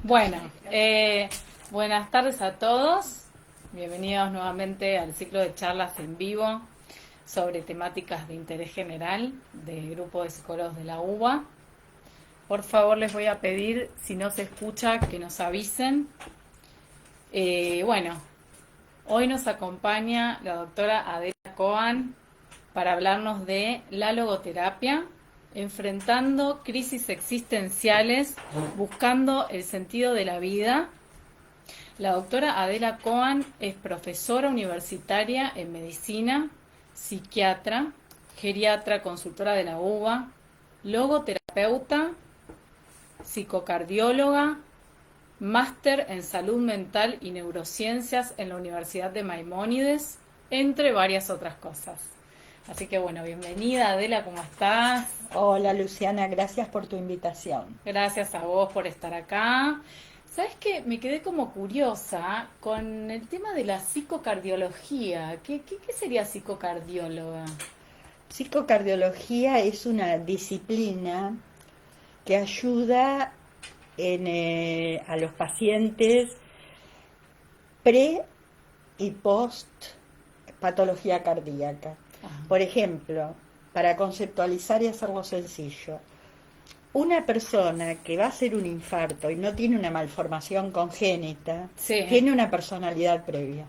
Bueno, buenas tardes a todos. Bienvenidos nuevamente al ciclo de charlas en vivo sobre temáticas de interés general del grupo de psicólogos de la UBA. Por favor, les voy a pedir, si no se escucha, que nos avisen. Bueno, hoy nos acompaña la doctora Adela Cohen para hablarnos de la logoterapia, enfrentando crisis existenciales, buscando el sentido de la vida. La doctora Adela Cohen es profesora universitaria en medicina, psiquiatra, geriatra, consultora de la UBA, logoterapeuta, psicocardióloga, máster en salud mental y neurociencias en la Universidad de Maimónides, entre varias otras cosas. Así que bueno, bienvenida Adela, ¿cómo estás? Hola Luciana, gracias por tu invitación. Gracias a vos por estar acá. ¿Sabes qué? Me quedé como curiosa con el tema de la psicocardiología. ¿Qué sería psicocardióloga? Psicocardiología es una disciplina que ayuda a los pacientes pre y post patología cardíaca. Ah, Por ejemplo, para conceptualizar y hacerlo sencillo, una persona que va a hacer un infarto y no tiene una malformación congénita, sí. tiene una personalidad previa.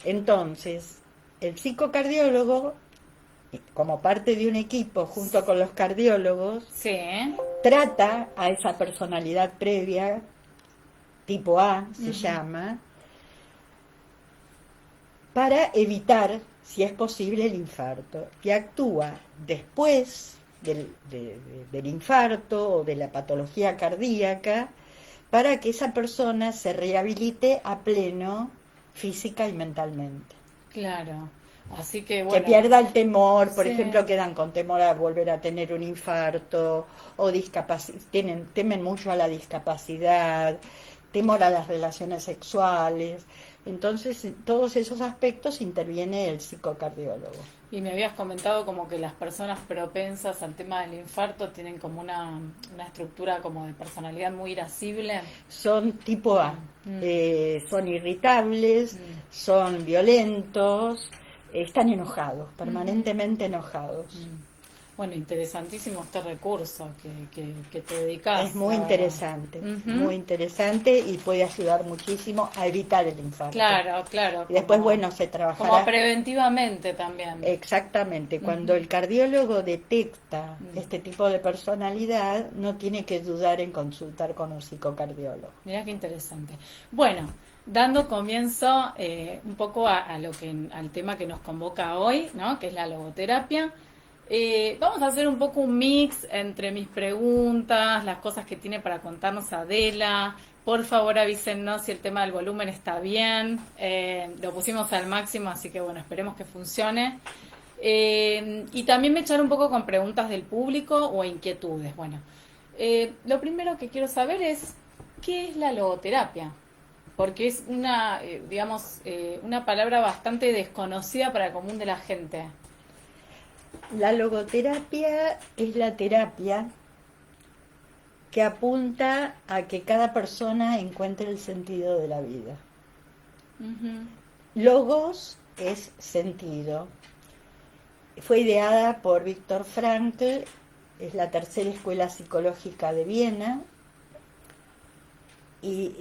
Entonces, el psicocardiólogo, como parte de un equipo junto con los cardiólogos, Sí. trata a esa personalidad previa, tipo A se Ujú. llama, para evitar, si es posible, el infarto, y actúa después del infarto o de la patología cardíaca para que esa persona se rehabilite a pleno física y mentalmente. Claro. Así que Que bueno, pierda el temor, por sí. ejemplo, quedan con temor a volver a tener un infarto o temen mucho a la discapacidad, temor a las relaciones sexuales. Entonces, en todos esos aspectos interviene el psicocardiólogo. Y me habías comentado como que las personas propensas al tema del infarto tienen como una estructura como de personalidad muy irascible. Son tipo A, Mm, son irritables, mm, son violentos, están enojados, ujú, permanentemente enojados. mm. Bueno, interesantísimo este recurso que te Es dedicas, la verdad. Ujú. muy interesante y puede ayudar muchísimo a evitar el infarto. Claro, claro, Y después, como, bueno, se como trabajará preventivamente también. exactamente. Cuando Ujú, el cardiólogo detecta mm. este tipo de personalidad, no tiene que dudar en consultar con un psicocardiólogo. Mirá qué interesante. Bueno, dando comienzo un poco a lo al tema que nos convoca hoy, ¿no? Que es la logoterapia. Vamos a hacer un poco un mix entre mis preguntas, las cosas que tiene para contarnos Adela. Por favor avísennos si el tema del volumen está bien. Lo pusimos al máximo, así que bueno, esperemos que funcione. Y también me echar un poco con preguntas del público o inquietudes. Bueno, lo primero que quiero saber es, ¿qué es la logoterapia? Porque es una, digamos, una palabra bastante desconocida para el común de la gente. La logoterapia es la terapia que apunta a que cada persona encuentre el sentido de la vida. Ujú. Logos es sentido. Fue ideada por Viktor Frankl, es la tercera escuela psicológica de Viena y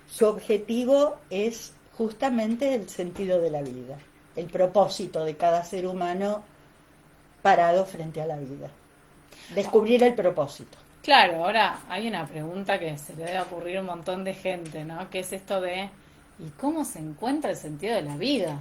su objetivo es justamente el sentido de la vida, el propósito de cada ser humano parado frente a la vida, descubrir el propósito. Claro, ahora hay una pregunta que se le debe ocurrir a un montón de gente, ¿no? Que es esto de, ¿y cómo se encuentra el sentido de la vida?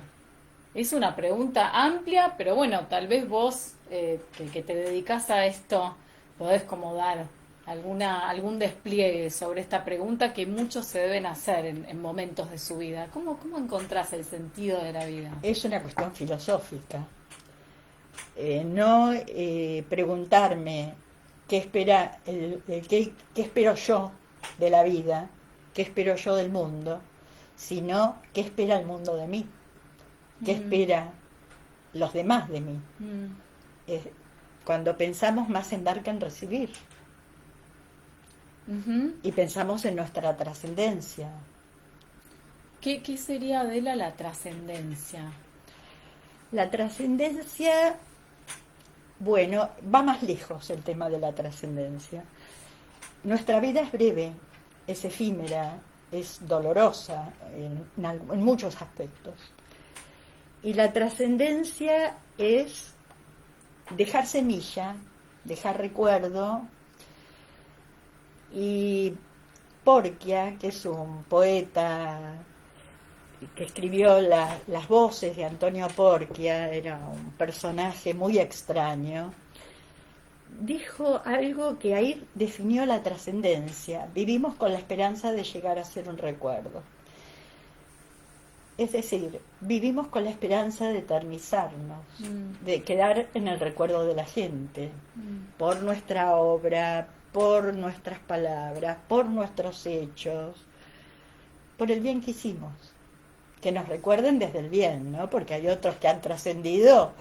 Es una pregunta amplia, pero bueno, tal vez vos, que te dedicas a esto, podés como dar algún despliegue sobre esta pregunta que muchos se deben hacer en momentos de su vida. ¿Cómo encontrás el sentido de la vida? Es una cuestión filosófica. No preguntarme qué espero yo de la vida, qué espero yo del mundo, sino qué espera el mundo de mí, qué Mm, espera los demás de mí. mm, Eh, Cuando pensamos más en dar que en recibir. Ujú. y pensamos en nuestra trascendencia. ¿Qué sería de la trascendencia? La trascendencia, bueno, va más lejos el tema de la trascendencia. Nuestra vida es breve, es efímera, es dolorosa en muchos aspectos. Y la trascendencia es dejar semilla, dejar recuerdo. Y Porquia, que es un poeta que escribió las voces de Antonio Porquia, era un personaje muy extraño, dijo algo que ahí definió la trascendencia. Vivimos con la esperanza de llegar a ser un recuerdo. Es decir, vivimos con la esperanza de eternizarnos, Mm, de quedar en el recuerdo de la gente, mm. por nuestra obra, por nuestras palabras, por nuestros hechos, por el bien que hicimos. Que nos recuerden desde el bien, ¿no? Porque hay otros que han trascendido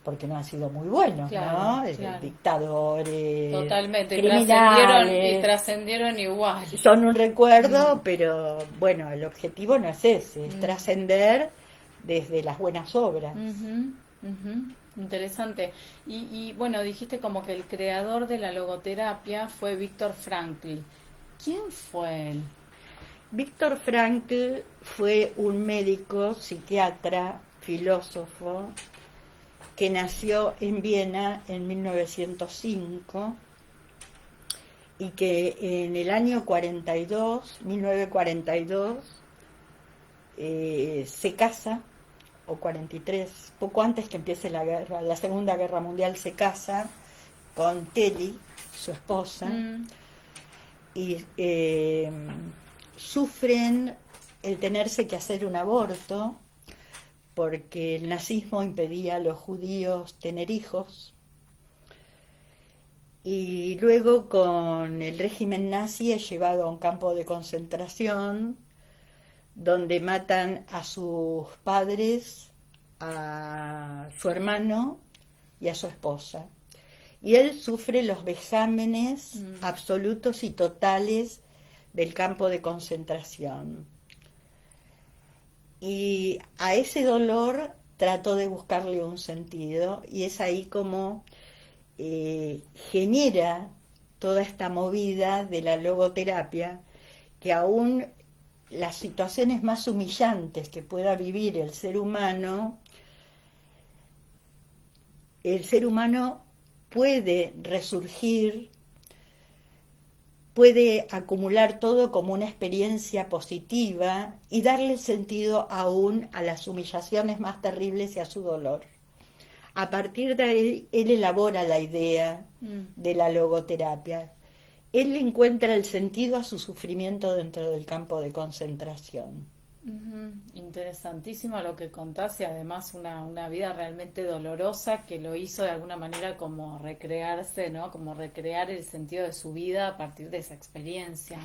porque no han sido muy buenos, Claro, ¿no? claro. Dictadores, Totalmente. Y criminales. trascendieron igual. Son un Mm, recuerdo, pero bueno, el objetivo no es ese, es mm. trascender desde las buenas obras. Ujú, ujú. Interesante. Bueno, dijiste como que el creador de la logoterapia fue Víctor Frankl. ¿Quién fue él? Víctor Frankl fue un médico, psiquiatra, filósofo, que nació en Viena en 1905 y que en el año 1942, se casa, o 43, poco antes que empiece la guerra, la Segunda Guerra Mundial, se casa con Telly, su esposa, Mm, y sufren el tenerse que hacer un aborto porque el nazismo impedía a los judíos tener hijos, y luego con el régimen nazi es llevado a un campo de concentración donde matan a sus padres, a su hermano y a su esposa. Y él sufre los vejámenes mm, absolutos y totales del campo de concentración. Y a ese dolor trató de buscarle un sentido, y es ahí como genera toda esta movida de la logoterapia, que aún las situaciones más humillantes que pueda vivir el ser humano puede resurgir, puede acumular todo como una experiencia positiva y darle sentido aún a las humillaciones más terribles y a su dolor. A partir de ahí, él elabora la idea mm. de la logoterapia. Él encuentra el sentido a su sufrimiento dentro del campo de concentración. Ujú. Interesantísimo lo que contás y además una vida realmente dolorosa que lo hizo de alguna manera como recrearse, ¿no? Como recrear el sentido de su vida a partir de esa experiencia.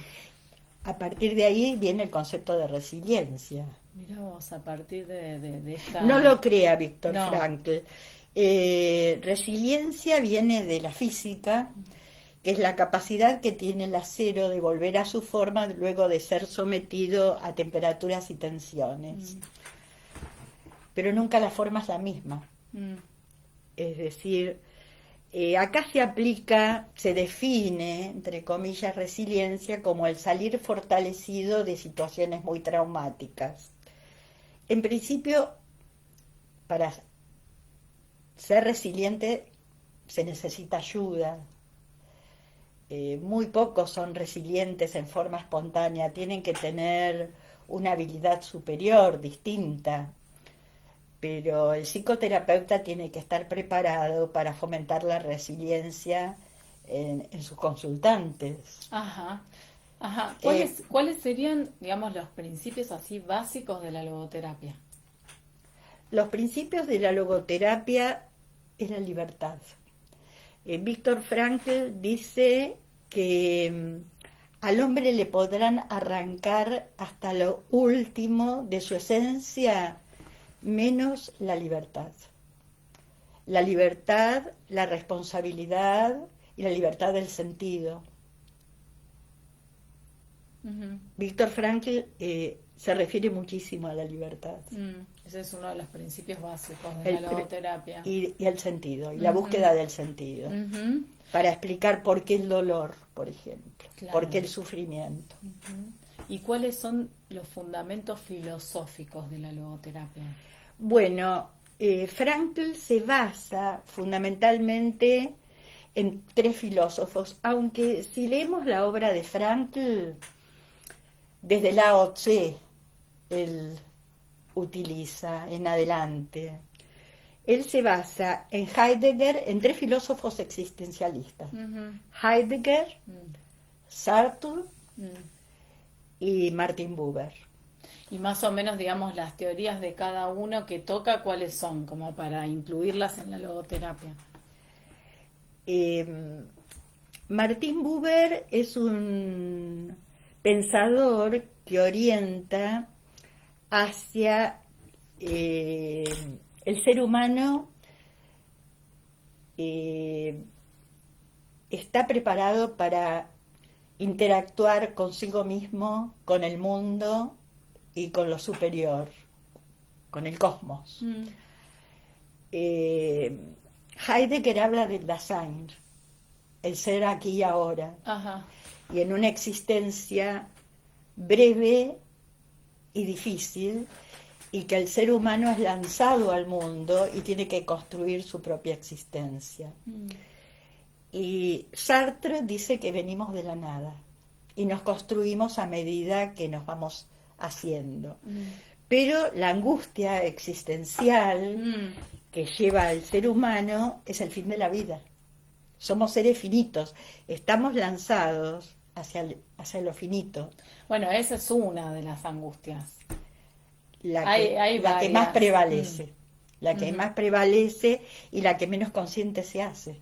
A partir de ahí viene el concepto de resiliencia. Mirá vos, a partir de No esta... lo crea Víctor No. Frankl. Resiliencia viene de la física, que es la capacidad que tiene el acero de volver a su forma luego de ser sometido a temperaturas y tensiones. Mm, Pero nunca la forma es la misma. mm, Es decir, acá se aplica, se define, entre comillas, resiliencia como el salir fortalecido de situaciones muy traumáticas. En principio, para ser resiliente se necesita ayuda. Muy pocos son resilientes en forma espontánea, tienen que tener una habilidad superior, distinta, pero el psicoterapeuta tiene que estar preparado para fomentar la resiliencia en sus consultantes. ajá, ajá. Eh, ¿Cuáles serían, digamos, los principios así básicos de la logoterapia? los principios de la logoterapia es la libertad. Víctor Frankl dice que al hombre le podrán arrancar hasta lo último de su esencia, menos la libertad. La libertad, la responsabilidad y la libertad del sentido. Víctor Frankl se refiere muchísimo a la libertad. Ese es uno de los principios básicos de la logoterapia. Y el sentido, y la búsqueda del sentido. Para explicar por qué el dolor, por ejemplo, Claro. por qué el sufrimiento. ¿Y cuáles son los fundamentos filosóficos de la logoterapia? Bueno, Frankl se basa fundamentalmente en tres filósofos, aunque si leemos la obra de Frankl, desde Lao Tse, él utiliza en adelante. Él se basa en Heidegger, en tres filósofos existencialistas. Heidegger, Sartre y Martin Buber. Y más o menos, digamos, las teorías de cada uno que toca, ¿cuáles son? Como para incluirlas en la logoterapia. Martin Buber es un pensador que orienta hacia el ser humano está preparado para interactuar consigo mismo, con el mundo y con lo superior, con el cosmos. Heidegger habla del Dasein, el ser aquí y ahora, y en una existencia breve y difícil, y que el ser humano es lanzado al mundo y tiene que construir su propia existencia. Y Sartre dice que venimos de la nada y nos construimos a medida que nos vamos haciendo. Pero la angustia existencial que lleva al ser humano es el fin de la vida. Somos seres finitos, estamos lanzados hacia lo finito. Bueno, esa es una de las angustias. Hay la que más prevalece, la que más prevalece y la que menos consciente se hace.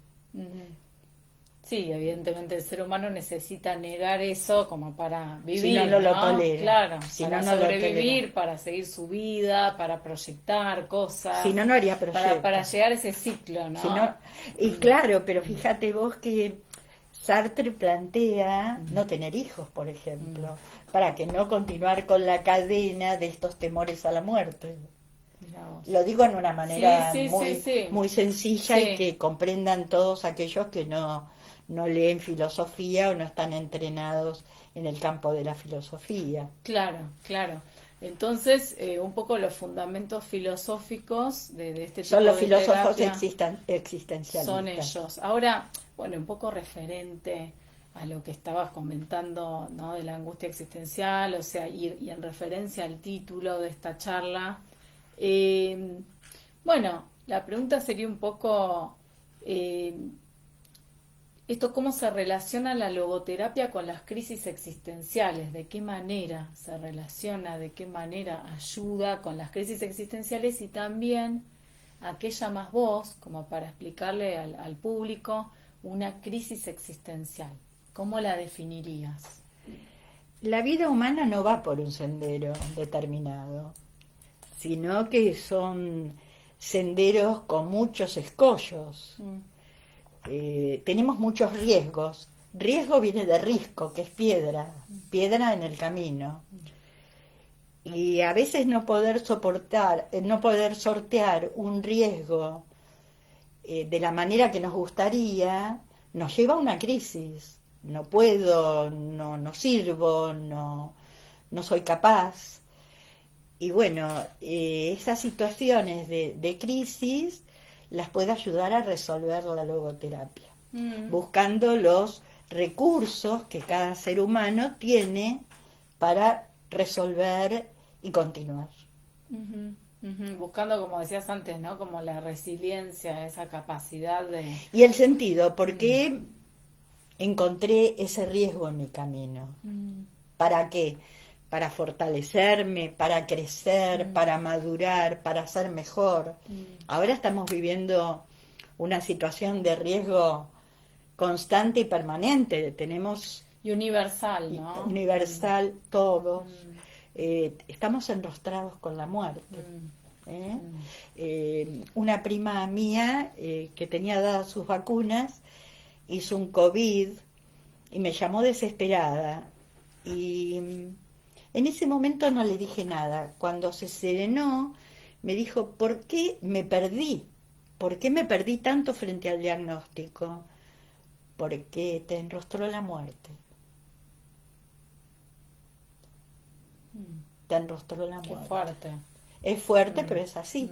Sí, evidentemente el ser humano necesita negar eso como para vivir, si no, no lo tolera. Claro, si para no, no sobrevivir, para seguir su vida, para proyectar cosas. Si no, no haría proyectos. Para llegar a ese ciclo, ¿no? Si no, y claro, pero fíjate vos que Sartre plantea no tener hijos, por ejemplo, para que no continuar con la cadena de estos temores a la muerte. Lo digo en una manera muy sencilla y que comprendan todos aquellos que no leen filosofía o no están entrenados en el campo de la filosofía. Claro, claro. Entonces, un poco los fundamentos filosóficos de este tipo son los de filósofos terapia existencialistas. Son ellos. Ahora, bueno, un poco referente a lo que estabas comentando, ¿no? De la angustia existencial, o sea, y en referencia al título de esta charla. Bueno, la pregunta sería un poco esto, ¿cómo se relaciona la logoterapia con las crisis existenciales? ¿De qué manera se relaciona? ¿De qué manera ayuda con las crisis existenciales? Y también, ¿a qué llamas vos, como para explicarle al público, una crisis existencial? ¿Cómo la definirías? La vida humana no va por un sendero determinado, sino que son senderos con muchos escollos. Tenemos muchos riesgos. Riesgo viene de risco, que es piedra en el camino. Y a veces no poder sortear un riesgo de la manera que nos gustaría, nos lleva a una crisis. No puedo, no sirvo, no soy capaz. Y bueno, esas situaciones de crisis las puede ayudar a resolver la logoterapia, buscando los recursos que cada ser humano tiene para resolver y continuar. Buscando, como decías antes, ¿no? Como la resiliencia, esa capacidad de... Y el sentido, porque encontré ese riesgo en mi camino. ¿Para qué? Para fortalecerme, para crecer, para madurar, para ser mejor. Ahora estamos viviendo una situación de riesgo constante y permanente. Tenemos... Y universal, ¿no? Universal, todos. Estamos enrostrados con la muerte. Una prima mía que tenía dadas sus vacunas hizo un COVID y me llamó desesperada. Y en ese momento no le dije nada. Cuando se serenó, me dijo, ¿por qué me perdí? ¿Por qué me perdí tanto frente al diagnóstico? Porque te enrostró la muerte. Te enrostró la Qué muerte. fuerte. Es fuerte, pero es así.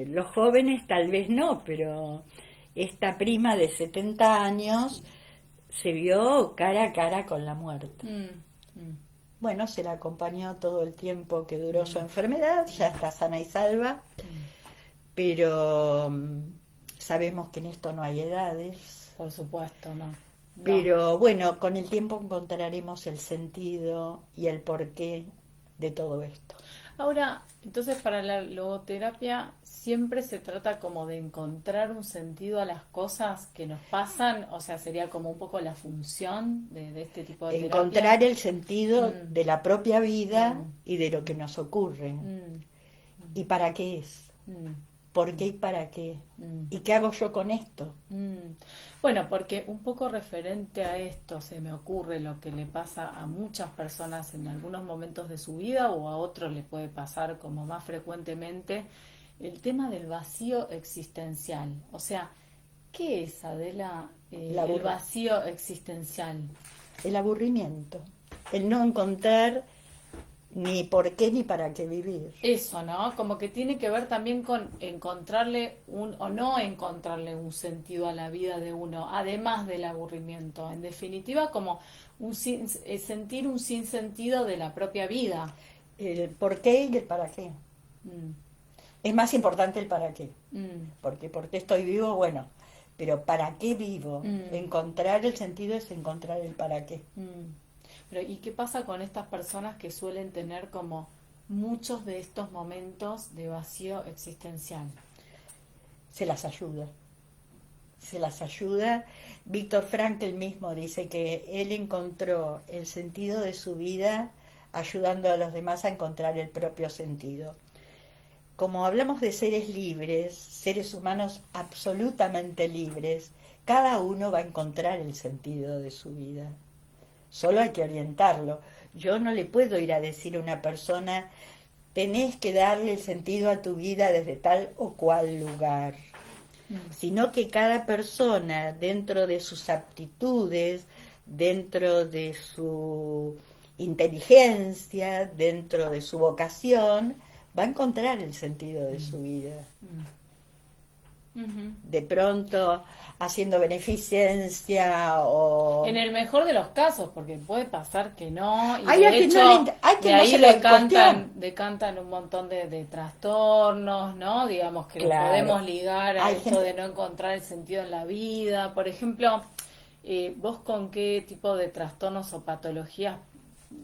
Los jóvenes tal vez no, pero esta prima de 70 años se vio cara a cara con la muerte. Bueno, se la acompañó todo el tiempo que duró su enfermedad, ya está sana y salva, pero sabemos que en esto no hay edades. Por supuesto, no. Pero bueno, con el tiempo encontraremos el sentido y el porqué de todo esto. Ahora, entonces para la logoterapia siempre se trata como de encontrar un sentido a las cosas que nos pasan, o sea, sería como un poco la función de este tipo de terapia. Encontrar el sentido de la propia vida Mm. y de lo que nos ocurre. ¿Y para qué es? ¿Por qué y para qué? ¿Y qué hago yo con esto? Bueno, porque un poco referente a esto se me ocurre lo que le pasa a muchas personas en algunos momentos de su vida o a otros le puede pasar como más frecuentemente, el tema del vacío existencial. O sea, ¿qué es, Adela, el vacío existencial? El aburrimiento, el no encontrar ni por qué ni para qué vivir. Eso, ¿no? Como que tiene que ver también con encontrarle o no encontrarle un sentido a la vida de uno, además del aburrimiento. En definitiva, como sentir un sinsentido de la propia vida. El por qué y el para qué. Es más importante el para qué. Porque por qué estoy vivo, bueno, pero ¿para qué vivo? Encontrar el sentido es encontrar el para qué. Pero, ¿y qué pasa con estas personas que suelen tener como muchos de estos momentos de vacío existencial? Se las ayuda. Se las ayuda. Víctor Frankl mismo dice que él encontró el sentido de su vida ayudando a los demás a encontrar el propio sentido. Como hablamos de seres libres, seres humanos absolutamente libres, cada uno va a encontrar el sentido de su vida. Solo hay que orientarlo. Yo no le puedo ir a decir a una persona, tenés que darle el sentido a tu vida desde tal o cual lugar, sino que cada persona, dentro de sus aptitudes, dentro de su inteligencia, dentro de su vocación, va a encontrar el sentido de su vida. De pronto haciendo beneficencia o... En el mejor de los casos, porque puede pasar que no, y hay de hecho de ahí decantan un montón de trastornos, ¿no? Digamos que Claro. lo podemos ligar a Hay esto gente- de no encontrar el sentido en la vida. Por ejemplo, ¿vos con qué tipo de trastornos o patologías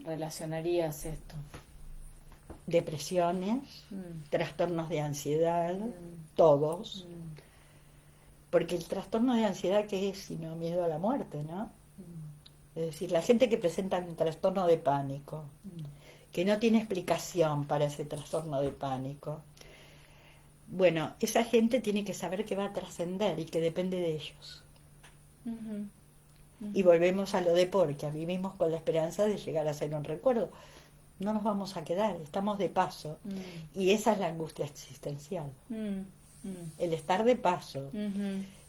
relacionarías esto? Depresiones, trastornos de ansiedad, todos. Porque el trastorno de ansiedad, ¿qué es sino miedo a la muerte, no? Es decir, la gente que presenta un trastorno de pánico, que no tiene explicación para ese trastorno de pánico, bueno, esa gente tiene que saber que va a trascender y que depende de ellos. Y volvemos a lo de porque vivimos con la esperanza de llegar a ser un recuerdo. No nos vamos a quedar, estamos de paso. Y esa es la angustia existencial. El estar de paso,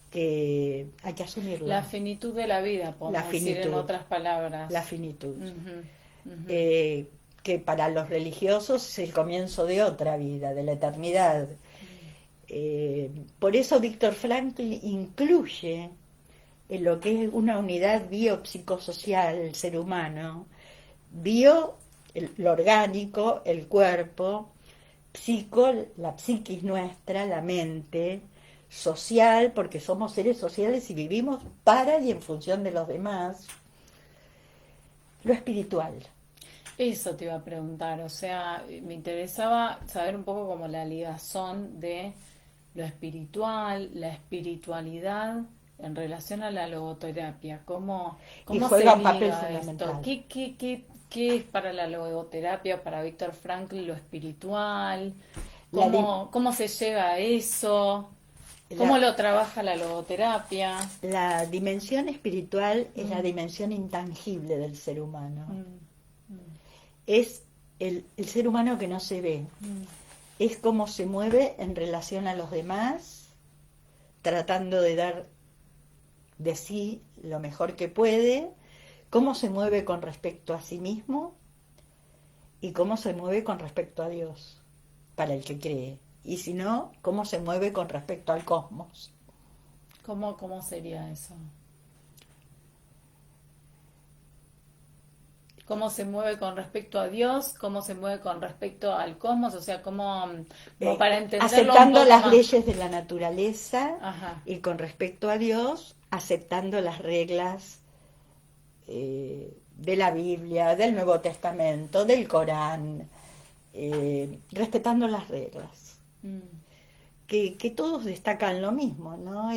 que hay que asumirlo. La finitud de la vida, podemos decir en otras palabras. La finitud. Que para los religiosos es el comienzo de otra vida, de la eternidad. Por eso Víctor Frankl incluye en lo que es una unidad biopsicosocial, el ser humano, lo orgánico, el cuerpo, psico, la psiquis nuestra, la mente, social, porque somos seres sociales y vivimos para y en función de los demás, lo espiritual. Eso te iba a preguntar, o sea, me interesaba saber un poco como la ligazón de lo espiritual, la espiritualidad en relación a la logoterapia, cómo juega se un papel liga fundamental. esto, ¿qué es para la logoterapia, para Víctor Frankl, lo espiritual? ¿Cómo se llega a eso? ¿Cómo lo trabaja la logoterapia? La dimensión espiritual es la Mm. dimensión intangible del ser humano. Mm, Es el ser humano que no se ve. mm, Es cómo se mueve en relación a los demás, tratando de dar de sí lo mejor que puede, cómo se mueve con respecto a sí mismo y cómo se mueve con respecto a Dios, para el que cree. Y si no, cómo se mueve con respecto al cosmos. ¿Cómo sería eso? ¿Cómo se mueve con respecto a Dios? ¿Cómo se mueve con respecto al cosmos? O sea, como para entenderlo un Aceptando poco las más. leyes de la naturaleza Ajá. y con respecto a Dios, aceptando las reglas de la Biblia, del Nuevo Testamento, del Corán, respetando las reglas. Mm, Que todos destacan lo mismo, ¿no?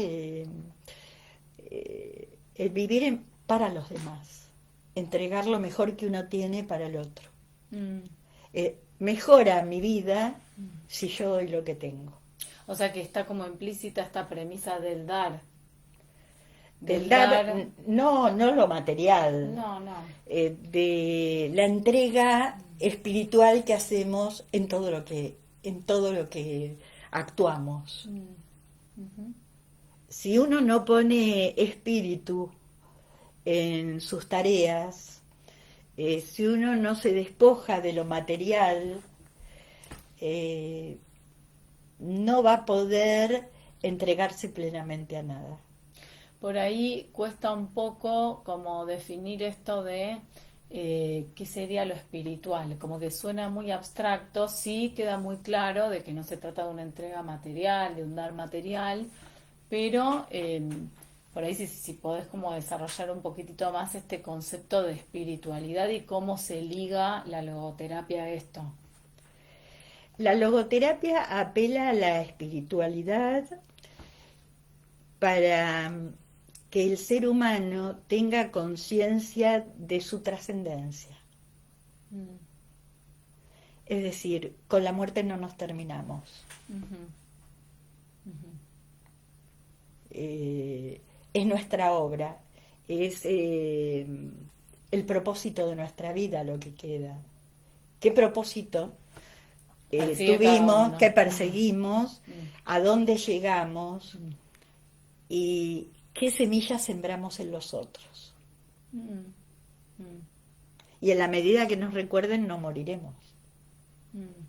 El vivir para los demás, entregar lo mejor que uno tiene para el otro. mm. Mejora mi vida si yo doy lo que tengo. O sea que está como implícita esta premisa del dar. Del Del dar, dar. no lo material, No, no. de la entrega espiritual que hacemos en todo lo que actuamos. Mm, ujú. Si uno no pone espíritu en sus tareas, si uno no se despoja de lo material, eh, no va a poder entregarse plenamente a nada. Por ahí cuesta un poco como definir esto de qué sería lo espiritual, como que suena muy abstracto, sí queda muy claro de que no se trata de una entrega material, de un dar material, pero por ahí si podés como desarrollar un poquitito más este concepto de espiritualidad y cómo se liga la logoterapia a esto. La logoterapia apela a la espiritualidad para que el ser humano tenga conciencia de su trascendencia. Mm, Es decir, con la muerte no nos terminamos. ujú, ujú, Es nuestra obra, es el propósito de nuestra vida lo que queda. ¿Qué propósito persigue cada tuvimos, uno. qué perseguimos, Mm, a dónde llegamos mm, y qué semillas sembramos en los otros? mm, mm, Y en la medida que nos recuerden, no moriremos. mm,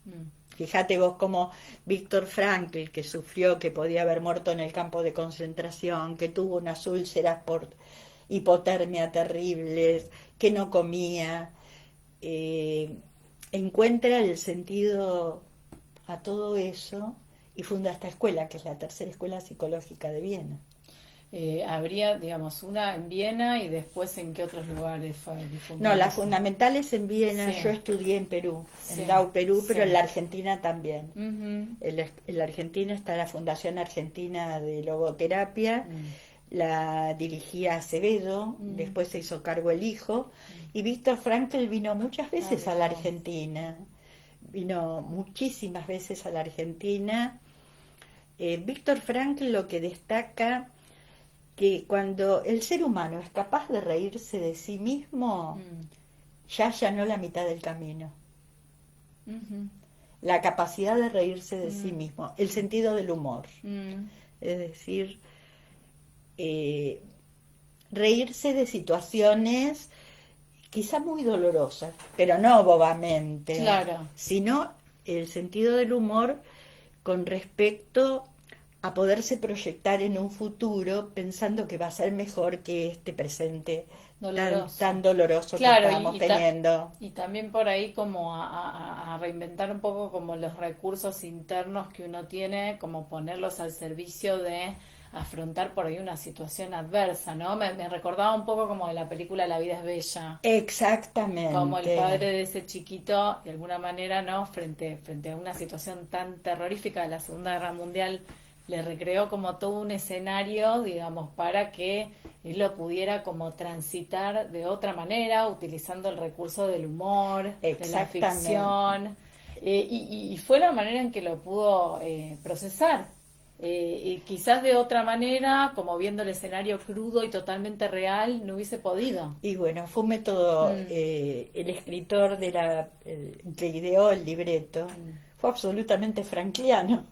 mm. Fíjate vos cómo Víctor Frankl, que sufrió, que podía haber muerto en el campo de concentración, que tuvo unas úlceras por hipotermia terribles, que no comía, eh, encuentra el sentido a todo eso y funda esta escuela, que es la tercera escuela psicológica de Viena. Habría, digamos, una en Viena y después en qué otros lugares fue No, difundido las eso. fundamentales en Viena, Sí, yo estudié en Perú, sí, en DAO Perú, sí. pero en la Argentina también. Ujú, En la Argentina está la Fundación Argentina de Logoterapia, mm, la dirigía Acevedo, mm, después se hizo cargo el hijo, y Víctor Frankl vino muchas ah, veces a la mirá vos. Argentina, vino muchísimas veces a la Argentina. Víctor Frankl lo que destaca que cuando el ser humano es capaz de reírse de sí mismo, Mm, ya allanó la mitad del camino. ujú, La capacidad de reírse de sí mm, mismo, el sentido del humor. mm, Es decir, eh, reírse de situaciones quizá muy dolorosas, pero no bobamente, claro. sino el sentido del humor con respecto a poderse proyectar en un futuro pensando que va a ser mejor que este presente Doloroso. tan doloroso que Claro, estamos teniendo. y también por ahí como a reinventar un poco como los recursos internos que uno tiene, como ponerlos al servicio de afrontar por ahí una situación adversa, ¿no? Me recordaba un poco como de la película La vida es bella, como el Exactamente. padre de ese chiquito, de alguna manera, ¿no? Frente a una situación tan terrorífica de la Segunda Guerra Mundial, le recreó como todo un escenario, digamos, para que él lo pudiera como transitar de otra manera, utilizando el recurso del humor, de la Exactamente. ficción, y fue la manera en que lo pudo procesar. Y quizás de otra manera, como viendo el escenario crudo y totalmente real, no hubiese podido. Y bueno, fue un método, Mm, el escritor que ideó el libreto fue absolutamente frankliano.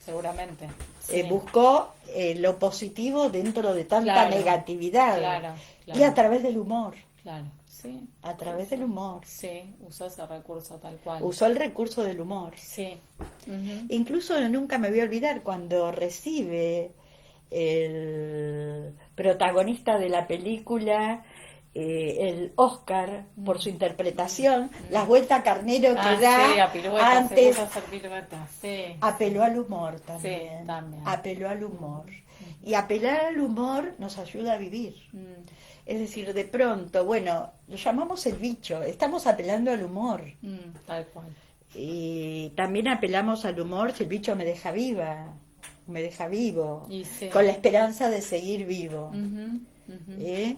seguramente, sí. Buscó lo positivo dentro de tanta Claro, negatividad claro, y a claro, través del humor, claro, sí, a sí, través del sí. humor. Sí, usó ese recurso tal cual. Usó el recurso del humor. Sí. Ujú. Incluso nunca me voy a olvidar cuando recibe el protagonista de la película el Oscar por su interpretación, la vuelta carnero que Ah, sí, da a piruetas, se antes, puso a hacer piruetas, sí, apeló sí, al humor sí, también, también. apeló al humor. Y apelar al humor nos ayuda a vivir. Mm, Es decir, de pronto, bueno, lo llamamos el bicho, estamos apelando al humor. tal cual. Y también apelamos al humor si el bicho me deja viva, me deja vivo, Y sí. con la esperanza de seguir vivo. Ujú, ujú. ¿Eh?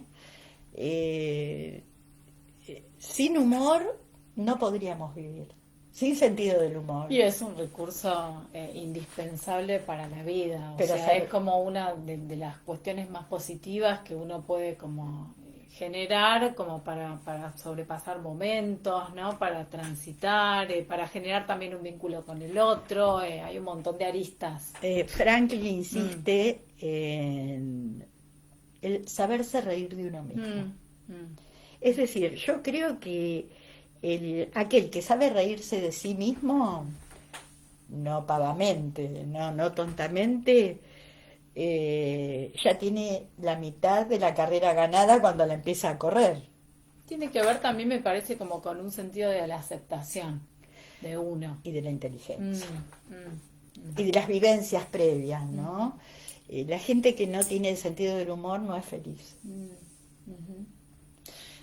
Eh, Sin humor no podríamos vivir, sin sentido del humor. Y es un recurso indispensable para la vida, o Pero sea, es como una de las cuestiones más positivas que uno puede como generar como para sobrepasar momentos, ¿no? Para transitar, para generar también un vínculo con el otro, hay un montón de aristas. Franklin Mm, insiste en el saberse reír de uno mismo. mm, mm, Es decir, yo creo que aquel que sabe reírse de sí mismo, no pavamente, no tontamente, ya tiene la mitad de la carrera ganada cuando la empieza a correr. Tiene que ver también, me parece, como con un sentido de la aceptación de uno. Y de la Mm, inteligencia. mm, Y de las vivencias previas, mm, ¿no? La gente que no tiene el sentido del humor no es feliz. mm, ujú.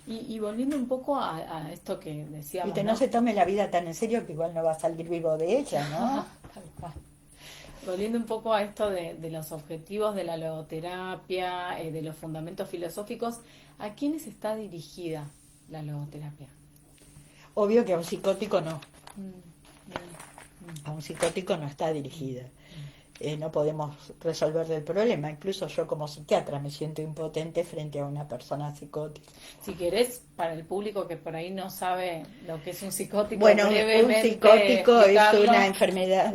Y volviendo un poco a esto que decíamos, Viste, no ¿no? se tome la vida tan en serio que igual no va a salir vivo de ella, ¿no? Tal cual. Volviendo un poco a esto de los objetivos de la logoterapia, de los fundamentos filosóficos, ¿a quiénes está dirigida la logoterapia? Obvio que a un psicótico no. Mm, A un psicótico no está dirigida. mm. No podemos resolver el problema. Incluso yo como psiquiatra me siento impotente frente a una persona psicótica. Si querés, para el público que por ahí no sabe lo que es un psicótico, Bueno, un brevemente psicótico es explicarlo. una enfermedad,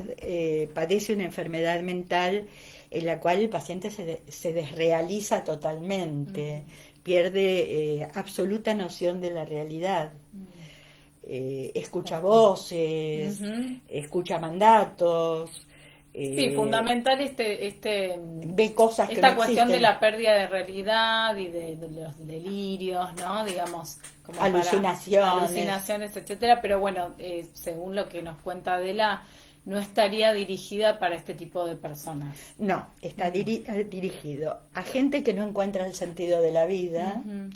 padece una enfermedad mental en la cual el paciente se desrealiza totalmente, pierde absoluta noción de la realidad. Escucha voces, Ujú. escucha mandatos, Sí, eh, fundamental ve cosas que no esta cuestión de existen, la pérdida de realidad y de los delirios, ¿no? Digamos, como para alucinaciones. alucinaciones, etcétera, pero bueno, según lo que nos cuenta Adela, no estaría dirigida para este tipo de personas. No, está dirigido a gente que no encuentra el sentido de la vida, Ujú,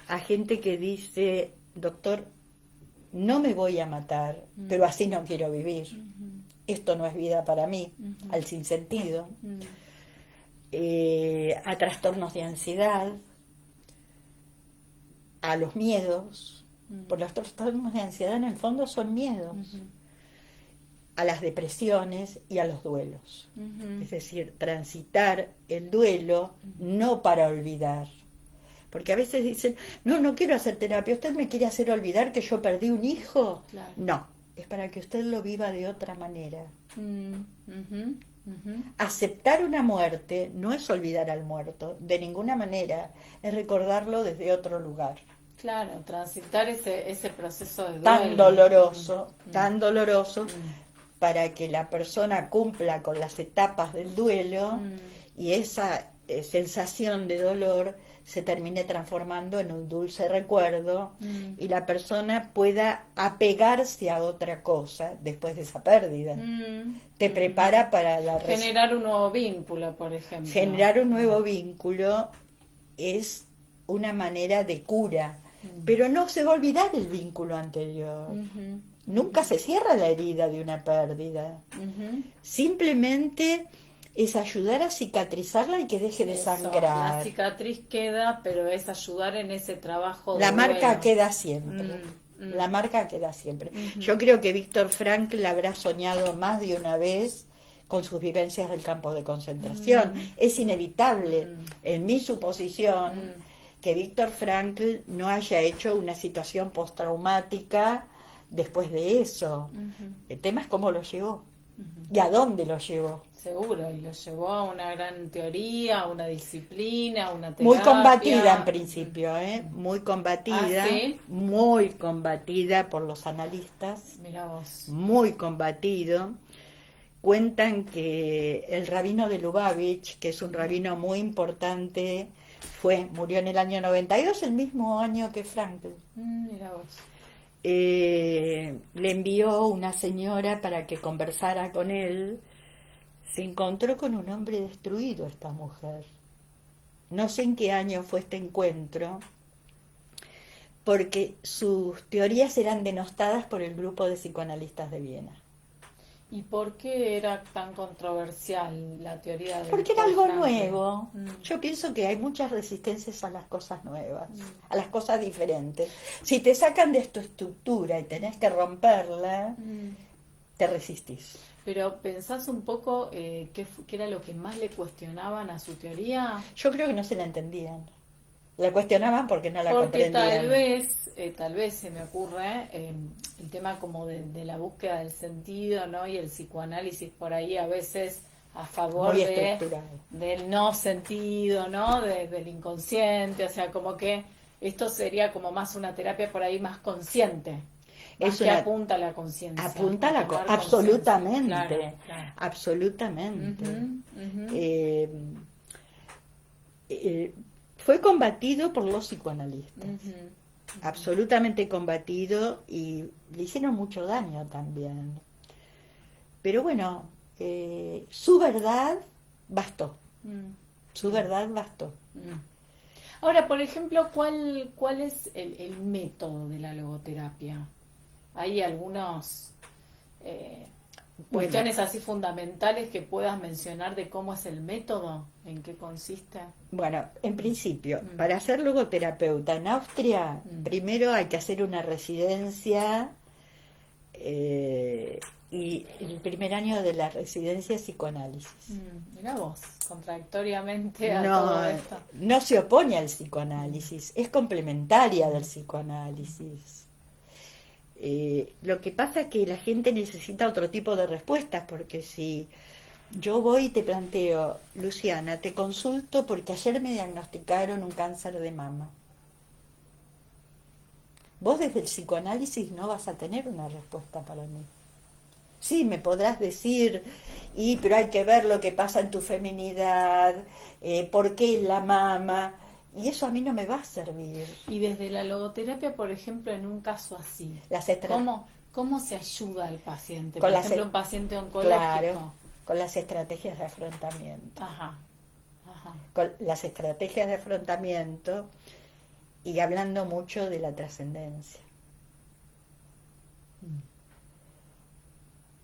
a gente que dice, doctor, no me voy a matar, pero así no quiero vivir. Esto no es vida para mí, al sinsentido. ujú, A trastornos de ansiedad, a los miedos, por los trastornos de ansiedad en el fondo son miedos, a las depresiones y a los duelos. ujú. Es decir, transitar el duelo no para olvidar. Porque a veces dicen, no quiero hacer terapia, ¿usted me quiere hacer olvidar que yo perdí un hijo? Claro. No, es para que usted lo viva de otra manera. Ujú, ujú. Aceptar una muerte no es olvidar al muerto, de ninguna manera, es recordarlo desde otro lugar. Claro, transitar ese proceso de Tan duelo. tan doloroso, para que la persona cumpla con las etapas del duelo y esa sensación de dolor se termine transformando en un dulce recuerdo y la persona pueda apegarse a otra cosa después de esa pérdida. Te prepara para Generar un nuevo vínculo, por ejemplo. generar un nuevo vínculo es una manera de cura, pero no se va a olvidar el vínculo anterior. Nunca se cierra la herida de una pérdida. Simplemente es ayudar a cicatrizarla y que deje de Eso, sangrar. la cicatriz queda, pero es ayudar en ese trabajo de La marca duelo. queda siempre. La marca queda siempre. Yo creo que Víctor Frankl habrá soñado más de una vez con sus vivencias del campo de concentración. Es inevitable, en mi suposición, que Víctor Frankl no haya hecho una situación postraumática después de eso. El tema es cómo lo llevó y a dónde lo llevó. Seguro, y lo llevó a una gran teoría, a una disciplina, a una terapia. Muy combatida en principio, muy combatida, ¿Ah, sí? muy combatida por los analistas, Mirá vos. muy combatido. Cuentan que el rabino de Lubavitch, que es un rabino muy importante, murió en el año 92, el mismo año que Frankl. Mirá vos. Le envió una señora para que conversara con él. Se encontró con un hombre destruido, esta mujer. No sé en qué año fue este encuentro, porque sus teorías eran denostadas por el grupo de psicoanalistas de Viena. ¿Y por qué era tan controversial la teoría de Porque era algo Frankl? nuevo. Yo pienso que hay muchas resistencias a las cosas nuevas, a las cosas diferentes. Si te sacan de tu estructura y tenés que romperla, te resistís. Pero pensás un poco qué era lo que más le cuestionaban a su teoría. Yo creo que no se la entendían. La cuestionaban porque no la Porque comprendían. tal vez se me ocurre el tema como de la búsqueda del sentido, ¿no? Y el psicoanálisis por ahí a veces a favor Muy estructural. del no sentido, ¿no? Del inconsciente, o sea, como que esto sería como más una terapia por ahí más consciente. Más que apunta a la conciencia. Apunta a la conciencia. absolutamente. Claro. Absolutamente. Fue combatido por los psicoanalistas. Absolutamente combatido, y le hicieron mucho daño también. Pero bueno, su verdad bastó. Su verdad bastó. Ahora, por ejemplo, ¿cuál es el método de la logoterapia? ¿Hay algunos cuestiones así fundamentales que puedas mencionar de cómo es el método? ¿En qué consiste? Bueno, en principio, para ser logoterapeuta en Austria, primero hay que hacer una residencia, y el primer año de la residencia es psicoanálisis. Mirá vos, contradictoriamente a todo esto. No se opone al psicoanálisis, es complementaria del psicoanálisis. Lo que pasa es que la gente necesita otro tipo de respuestas, porque si yo voy y te planteo, Luciana, te consulto porque ayer me diagnosticaron un cáncer de mama. Vos desde el psicoanálisis no vas a tener una respuesta para mí. Sí, me podrás decir, pero hay que ver lo que pasa en tu feminidad, por qué la mama, y eso a mí no me va a servir. Y desde la logoterapia, por ejemplo, en un caso así, ¿cómo se ayuda al paciente? Por ejemplo, un paciente oncológico. Claro, con las estrategias de afrontamiento. Ajá. Con las estrategias de afrontamiento y hablando mucho de la trascendencia.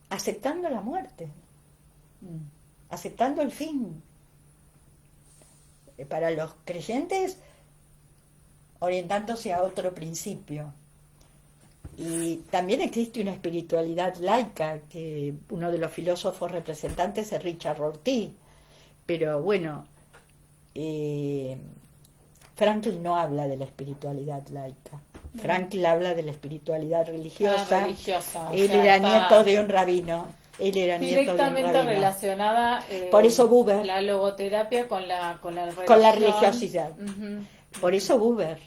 Aceptando la muerte, aceptando el fin. Para los creyentes, orientándose a otro principio. Y también existe una espiritualidad laica, que uno de los filósofos representantes es Richard Rorty, pero bueno, Frankl no habla de la espiritualidad laica. Frankl habla de la espiritualidad religiosa. Él era nieto de un rabino. Directamente relacionada. Por eso Buber. La logoterapia con la religión. Con la religiosidad. Por eso Buber.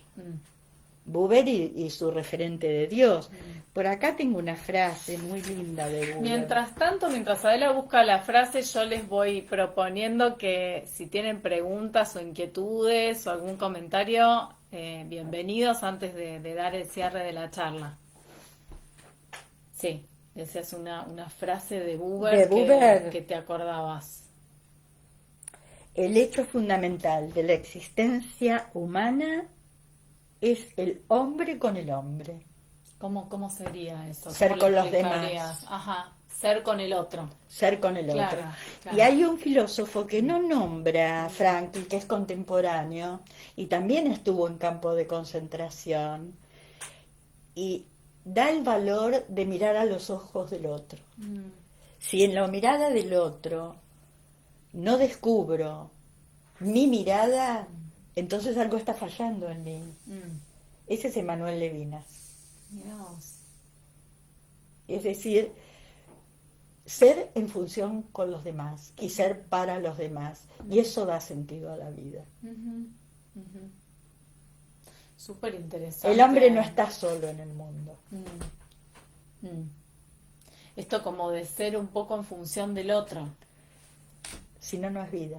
Buber y su referente de Dios. Por acá tengo una frase muy linda de Buber. Mientras tanto, mientras Adela busca la frase, yo les voy proponiendo que si tienen preguntas o inquietudes o algún comentario, bienvenidos antes de dar el cierre de la charla. Sí, esa es una frase de Buber, que te acordabas. El hecho fundamental de la existencia humana es el hombre con el hombre. ¿Cómo sería eso? Ser con los demás. Ajá, ser con el otro. Ser con el otro. Claro. Y hay un filósofo que no nombra a Frankl, que es contemporáneo, y también estuvo en campo de concentración, y da el valor de mirar a los ojos del otro. Si en la mirada del otro no descubro mi mirada, entonces algo está fallando en mí. Ese es Emmanuel Levinas. Mirá vos. Es decir, ser en función con los demás y ser para los demás. Y eso da sentido a la vida. Súper interesante. El hombre no está solo en el mundo. Esto como de ser un poco en función del otro. Si no, no es vida.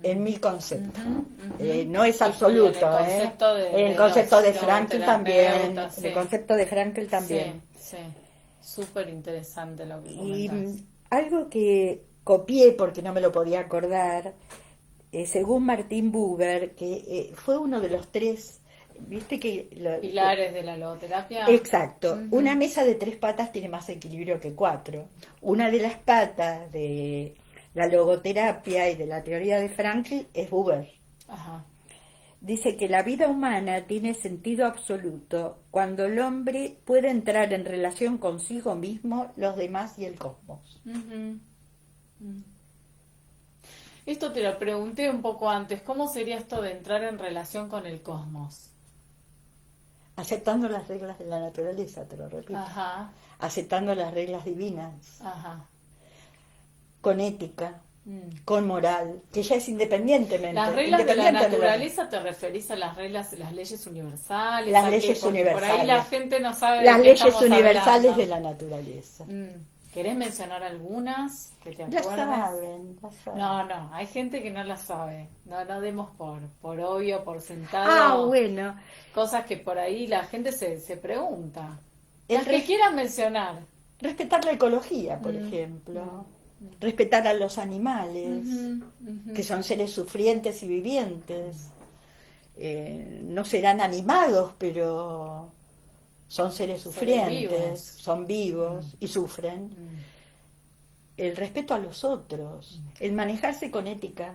En mi concepto. No es Y absoluto. en el concepto de el concepto de los Frankl terapeutas, también. sí. El concepto de Frankl también. Sí, sí. Súper interesante lo que Y comentás. algo que copié porque no me lo podía acordar, según Martin Buber, que fue uno de los tres, viste que... Pilares de la logoterapia. Exacto. Una mesa de 3 patas tiene más equilibrio que 4. Una de las patas de la logoterapia y de la teoría de Frankl es Buber. Ajá. Dice que la vida humana tiene sentido absoluto cuando el hombre puede entrar en relación consigo mismo, los demás y el cosmos. Esto te lo pregunté un poco antes. ¿Cómo sería esto de entrar en relación con el cosmos? Aceptando las reglas de la naturaleza, te lo repito. Ajá, Aceptando las reglas divinas, ajá. con ética, con moral, que ya es independientemente. Las reglas de la independiente naturaleza te referís a las reglas, las leyes universales. Las ¿a qué? leyes Porque por ahí universales. la gente no sabe Las de qué leyes estamos universales hablando. de la naturaleza. ¿Querés mencionar algunas que te Ya acuerdes? saben. No, hay gente que no las sabe. No demos por obvio, por sentado. Bueno. Cosas que por ahí la gente se pregunta. El Las que quieras mencionar. Respetar la ecología, por ejemplo. Respetar a los animales, que son seres sufrientes y vivientes. No serán animados, pero son seres sufrientes, vivos. son vivos y sufren. El respeto a los otros, el manejarse con ética,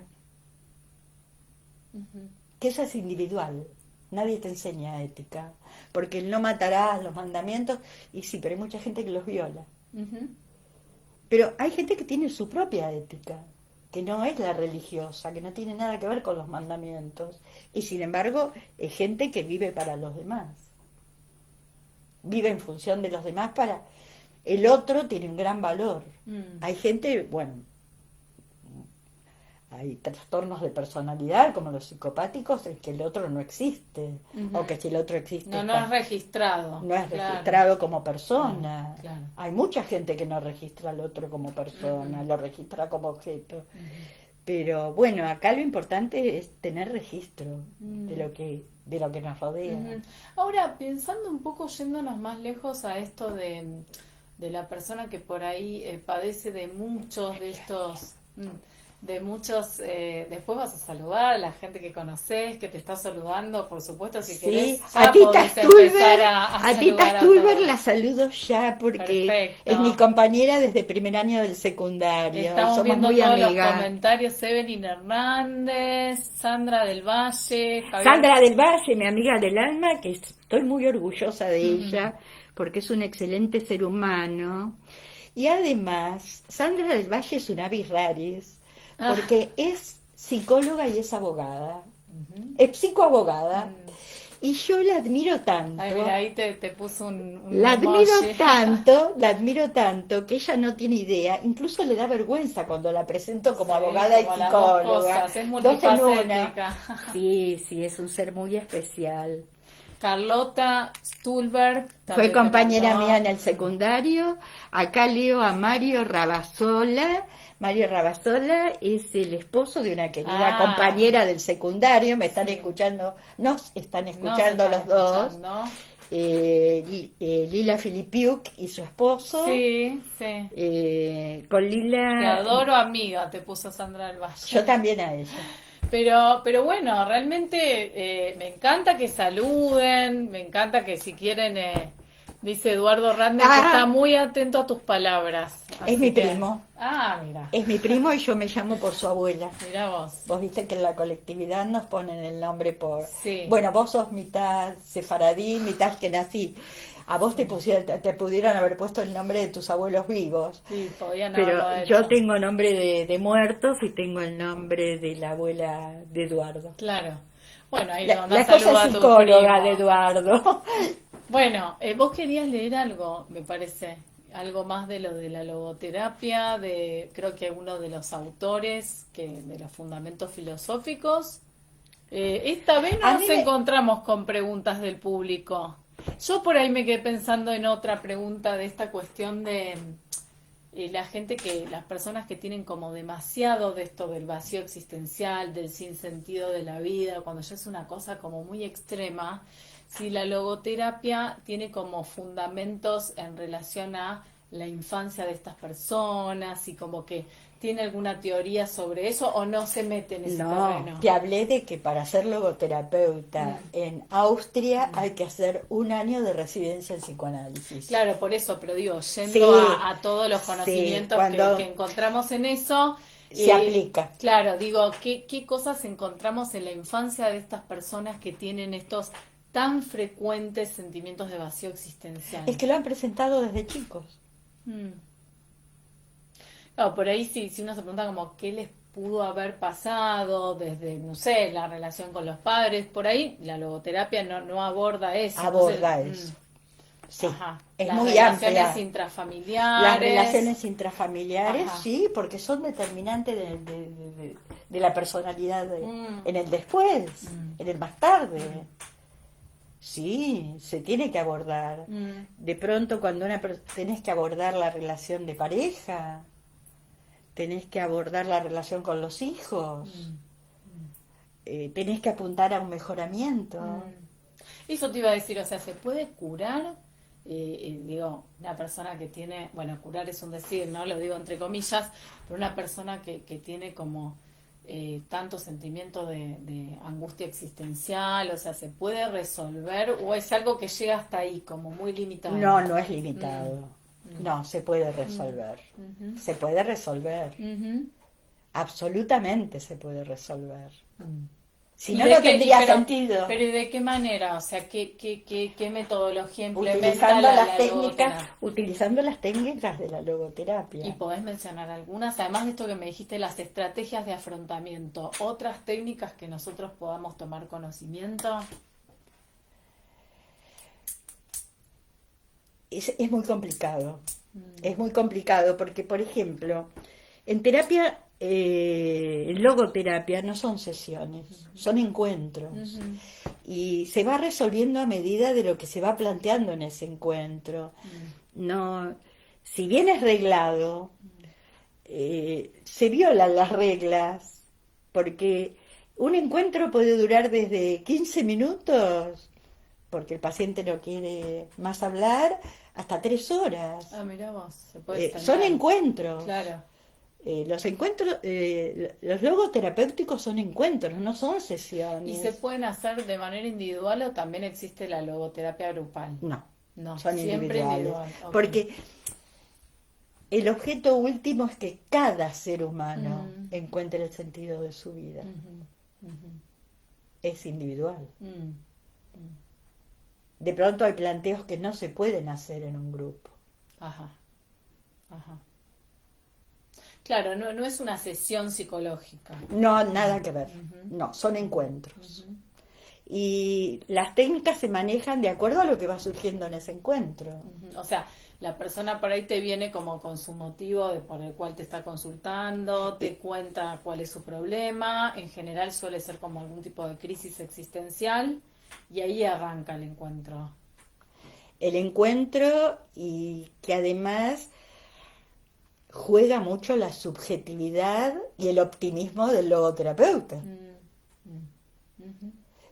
que eso es individual. Nadie te enseña ética, porque el no matarás, los mandamientos, y sí, pero hay mucha gente que los viola. Pero hay gente que tiene su propia ética, que no es la religiosa, que no tiene nada que ver con los mandamientos, y sin embargo es gente que vive para los demás, vive en función de los demás para... El otro tiene un gran valor. Hay gente, bueno, hay trastornos de personalidad, como los psicopáticos, en que el otro no existe, o que si el otro existe No es registrado. no es Claro. registrado como persona. Claro. Hay mucha gente que no registra al otro como persona, lo registra como objeto. Pero bueno, acá lo importante es tener registro de lo que nos rodea. Ahora, pensando un poco, yéndonos más lejos a esto de la persona que por ahí padece de muchos de estos... después vas a saludar a la gente que conoces, que te está saludando, por supuesto, si querés, ya a Tita podés Stulber, empezar a a Tita saludar a Stulber todos. la saludo ya porque Perfecto. es mi compañera desde primer año del secundario. Estamos Somos viendo muy todos los amigas. comentarios. Evelyn Hernández, Sandra del Valle, Javier. Sandra del Valle, mi amiga del alma, que estoy muy orgullosa de ella, porque es un excelente ser humano. Y además, Sandra del Valle es una avis raris, porque es psicóloga y es abogada, es psicoabogada, y yo la admiro tanto. Ay, mira, ahí te puso un La admiro emoji. la admiro tanto que ella no tiene idea, incluso le da vergüenza cuando la presento como Sí, abogada y como las dos psicóloga. cosas, es Dos en una. multifacética. Sí, es un ser muy especial. Carlota Stulberg Fue también te compañera mandó. mía en el secundario. Acá leo a Mario Rabazola. Mario Rabazola es el esposo de una querida compañera del secundario. Me están escuchando, nos están escuchando Nos los están dos. escuchando. Lila Filipiuk y su esposo. Sí. Con Lila. Te adoro, amiga, te puso Sandra del Valle. Yo también a ella. Pero bueno, realmente me encanta que saluden, me encanta que si quieren Dice Eduardo Radner que está muy atento a tus palabras. Es mi primo. Ah, mira. Es mi primo y yo me llamo por su abuela. Mira vos. Vos viste que en la colectividad nos ponen el nombre por... Sí. Bueno, vos sos mitad sefaradí, mitad nací. A vos te pudieron haber puesto el nombre de tus abuelos vivos. Sí, podían Pero haberlo yo hecho. tengo nombre de muertos y tengo el nombre de la abuela de Eduardo. Claro. Bueno, ahí La mandá cosa saludo a es tu psicóloga primo. de Eduardo. Bueno, vos querías leer algo, me parece, algo más de lo de la logoterapia, creo que uno de los autores de los fundamentos filosóficos. Esta vez no A nos mí me- encontramos con preguntas del público. Yo por ahí me quedé pensando en otra pregunta de esta cuestión de las personas que tienen como demasiado de esto del vacío existencial, del sinsentido de la vida, cuando ya es una cosa como muy extrema, si la logoterapia tiene como fundamentos en relación a la infancia de estas personas y como que tiene alguna teoría sobre eso o no se mete en ese terreno. Te hablé de que para ser logoterapeuta en Austria hay que hacer 1 año de residencia en psicoanálisis. Claro, por eso, pero digo, yendo Sí, a todos los conocimientos cuando que encontramos en eso, se aplica. Claro, digo, ¿qué cosas encontramos en la infancia de estas personas que tienen estos tan frecuentes sentimientos de vacío existencial? Es que lo han presentado desde chicos. Claro, por ahí si uno se pregunta como qué les pudo haber pasado desde, no sé, la relación con los padres, por ahí la logoterapia no aborda eso. Aborda Entonces, eso. Sí, Ajá. es Las muy relaciones amplia. intrafamiliares. Las relaciones intrafamiliares, Ajá. sí, porque son determinantes de la personalidad en el después, en el más tarde. Sí, se tiene que abordar. De pronto cuando tenés que abordar la relación de pareja, tenés que abordar la relación con los hijos, tenés que apuntar a un mejoramiento. Eso te iba a decir, o sea, ¿se puede curar? Digo, una persona que tiene, bueno, curar es un decir, ¿no? Lo digo entre comillas, pero una persona que tiene como tanto sentimiento de angustia existencial, o sea, ¿se puede resolver o es algo que llega hasta ahí, como muy limitado? No, no es limitado. No, se puede resolver. Se puede resolver. Absolutamente se puede resolver. Si no, no tendría sentido. Pero ¿y de qué manera? O sea, ¿qué metodología implementa Utilizando la las técnicas, logoterapia? utilizando las técnicas de la logoterapia. ¿Y podés mencionar algunas? Además de esto que me dijiste, las estrategias de afrontamiento, ¿otras técnicas que nosotros podamos tomar conocimiento? Es muy complicado. Es muy complicado porque, por ejemplo, en terapia, en logoterapia no son sesiones, son encuentros. Y se va resolviendo a medida de lo que se va planteando en ese encuentro. No, si bien es reglado, se violan las reglas, porque un encuentro puede durar desde 15 minutos, porque el paciente no quiere más hablar, hasta 3 horas. Ah, mirá vos, se puede Son encuentros. Claro. Los encuentros, los logoterapéuticos son encuentros, no son sesiones. ¿Y se pueden hacer de manera individual o también existe la logoterapia grupal? No, son siempre individuales. individual. Okay. Porque el objeto último es que cada ser humano encuentre el sentido de su vida. Es individual. De pronto hay planteos que no se pueden hacer en un grupo. Ajá. Claro, no es una sesión psicológica. No, nada que ver. No, son encuentros. Y las técnicas se manejan de acuerdo a lo que va surgiendo en ese encuentro. O sea, la persona por ahí te viene como con su motivo por el cual te está consultando, te cuenta cuál es su problema, en general suele ser como algún tipo de crisis existencial y ahí arranca el encuentro. El encuentro y que además juega mucho la subjetividad y el optimismo del logoterapeuta.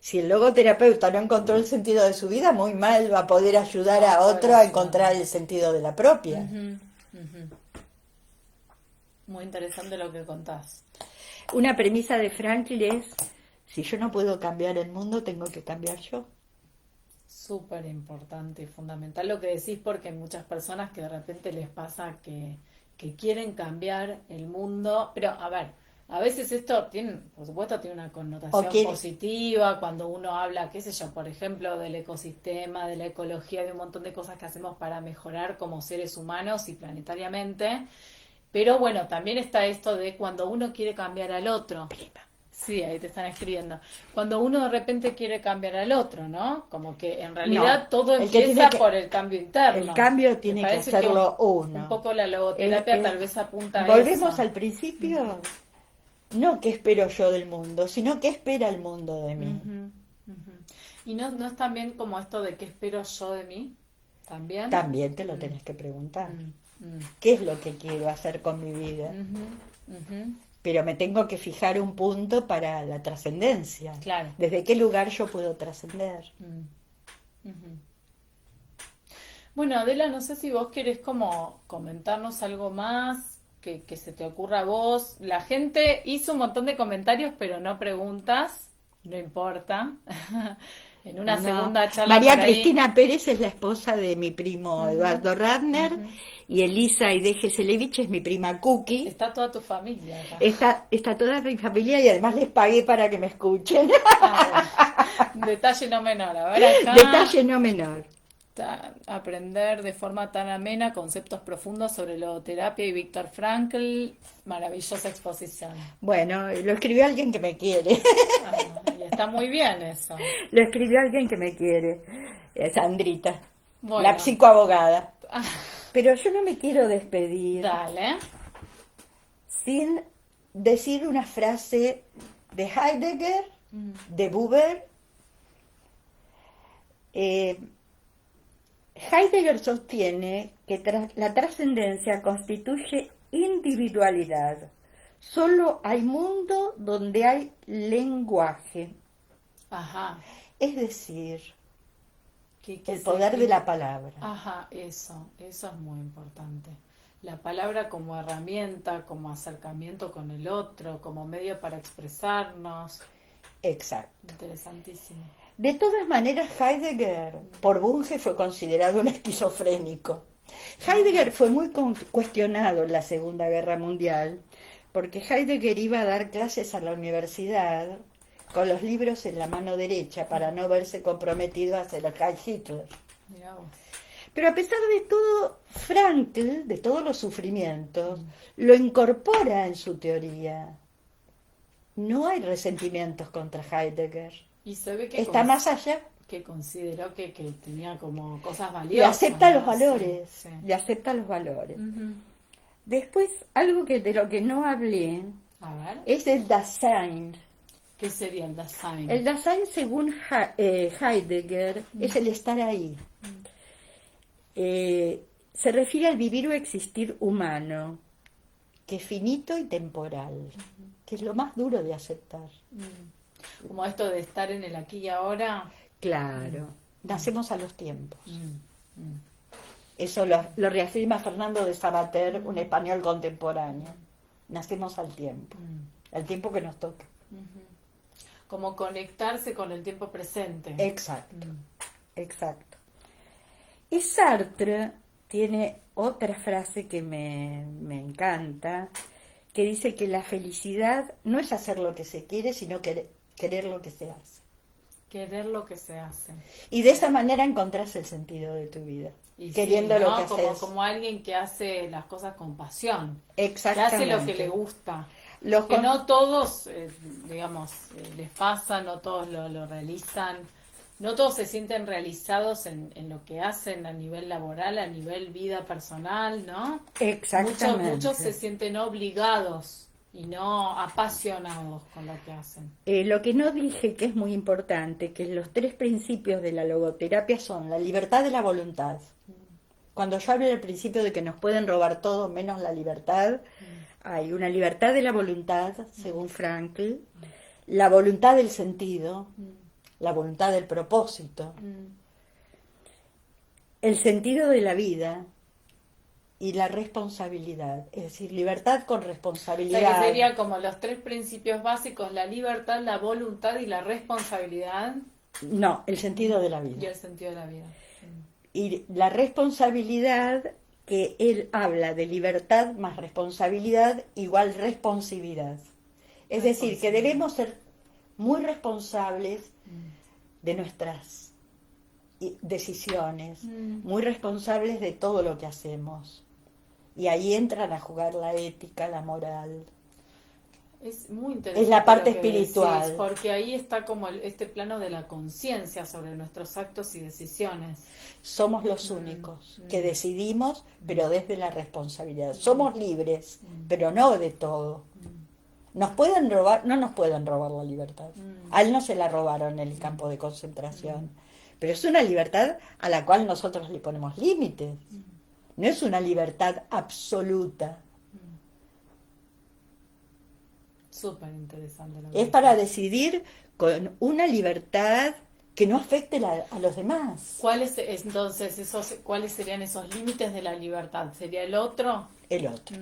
Si el logoterapeuta no encontró el sentido de su vida, muy mal va a poder ayudar a otro a encontrar el sentido de la propia. Muy interesante lo que contás. Una premisa de Frankl es, si yo no puedo cambiar el mundo, tengo que cambiar yo. Súper importante y fundamental lo que decís, porque hay muchas personas que de repente les pasa que quieren cambiar el mundo, pero a ver, a veces esto tiene, por supuesto, tiene una O connotación quiere, positiva cuando uno habla, qué sé yo, por ejemplo, del ecosistema, de la ecología, de un montón de cosas que hacemos para mejorar como seres humanos y planetariamente, pero bueno, también está esto de cuando uno quiere cambiar al otro. Sí, ahí te están escribiendo. Cuando uno de repente quiere cambiar al otro, ¿no? Como que en no, realidad todo el que tiene empieza que, por el cambio el interno. cambio Me tiene que parece que hacerlo un uno. poco la Es- logoterapia es- tal vez apunta a Volvemos eso. al principio, no qué espero yo del mundo, sino qué espera el mundo de mí. Ujú, ujú. Y no es también como esto de qué espero yo de mí, también. También te lo Mm, tenés que preguntar. mm, mm. ¿Qué es lo que quiero hacer con mi vida? Ujú, ujú. Pero me tengo que fijar un punto para la trascendencia. Claro. ¿Desde qué lugar yo puedo trascender? Mm, ujú. Bueno, Adela, no sé si vos querés como comentarnos algo más que se te ocurra a vos. La gente hizo un montón de comentarios, pero no preguntas, no importa. En una No. segunda charla María por ahí. Cristina Pérez es la esposa de mi primo Ujú, Eduardo Radner ujú. y Elisa Aide Selevich es mi prima Cookie. Está toda tu familia acá. Está toda mi familia y además les pagué para que me escuchen. Ah, bueno. Detalle no menor. A ver acá. Detalle no menor. Aprender de forma tan amena conceptos profundos sobre logoterapia y Víctor Frankl. Maravillosa exposición. Bueno, lo escribió alguien que me quiere. Ah, y está muy bien eso. Lo escribió alguien que me quiere. Sandrita, la Bueno, psicoabogada. ah, Pero yo no me quiero despedir dale. sin decir una frase de Heidegger, de Buber. Eh, Heidegger sostiene que la trascendencia constituye individualidad. Solo hay mundo donde hay lenguaje, Ajá. es decir, ¿Qué el poder de la palabra. Ajá, eso es muy importante. La palabra como herramienta, como acercamiento con el otro, como medio para expresarnos. Exacto. Interesantísimo. De todas maneras, Heidegger, por Bunge, fue considerado un esquizofrénico. Heidegger fue muy cuestionado en la Segunda Guerra Mundial, porque Heidegger iba a dar clases a la universidad con los libros en la mano derecha para no verse comprometido hacia el Heil Hitler. Mirá vos. Pero a pesar de todo, Frankl, de todos los sufrimientos, lo incorpora en su teoría. No hay resentimientos contra Heidegger. Y se ve que, Está más allá. que consideró que tenía como cosas Le valiosas. acepta los ¿no? valores. Sí, sí. Le acepta los valores. Ujú. Después, algo que de lo que no hablé A ver, es el Dasein. ¿qué sería el Dasein? El Dasein, según Heidegger, es el estar ahí. Se refiere al vivir o existir humano, que es finito y temporal, que es lo más duro de aceptar. Como esto de estar en el aquí y ahora. Claro, nacemos a los tiempos. Mm, mm. Eso lo reafirma Fernando de Sabater, un español contemporáneo. Nacemos al tiempo que nos toca. Como conectarse con el tiempo presente. Exacto, exacto. Y Sartre tiene otra frase que me encanta, que dice que la felicidad no es hacer lo que se quiere, sino querer lo que se hace. Querer lo que se hace. Y de esa manera encontrás el sentido de tu vida, Y queriendo sí, lo ¿no? que haces. Como alguien que hace las cosas con pasión. Que hace Exactamente. lo que le gusta. Los Que con- no todos, digamos, les pasa, no todos lo realizan, no todos se sienten realizados en lo que hacen a nivel laboral, a nivel vida personal, ¿no? Exactamente. Muchos se sienten obligados y no apasionados con lo que hacen. Lo que no dije, que es muy importante, que los 3 principios de la logoterapia son la libertad de la voluntad. Cuando yo hablo del principio de que nos pueden robar todo menos la libertad, hay una libertad de la voluntad, según Frankl, la voluntad del sentido, la voluntad del propósito, el sentido de la vida y la responsabilidad. Es decir, libertad con O responsabilidad. sea que sería como los 3 principios básicos, la libertad, la voluntad y la responsabilidad. No, el sentido de la y vida. el sentido de la vida. Y la responsabilidad, que él habla de libertad más responsabilidad igual responsividad. Es decir, que debemos ser muy responsables de nuestras decisiones, muy responsables de todo lo que hacemos. Y ahí entran a jugar la ética, la moral. Es muy interesante. Es la parte lo que espiritual. decís, porque ahí está como este plano de la conciencia sobre nuestros actos y decisiones. Somos los únicos que decidimos, pero desde la responsabilidad. Somos libres, pero no de todo. Nos pueden robar, no nos pueden robar la libertad. A él no se la robaron en el campo de concentración. Pero es una libertad a la cual nosotros le ponemos límites. No es una libertad absoluta. Súper interesante lo que Es para decís. decidir con una libertad que no afecte a los demás. ¿Cuáles serían esos límites de la libertad? ¿Sería el otro? El otro.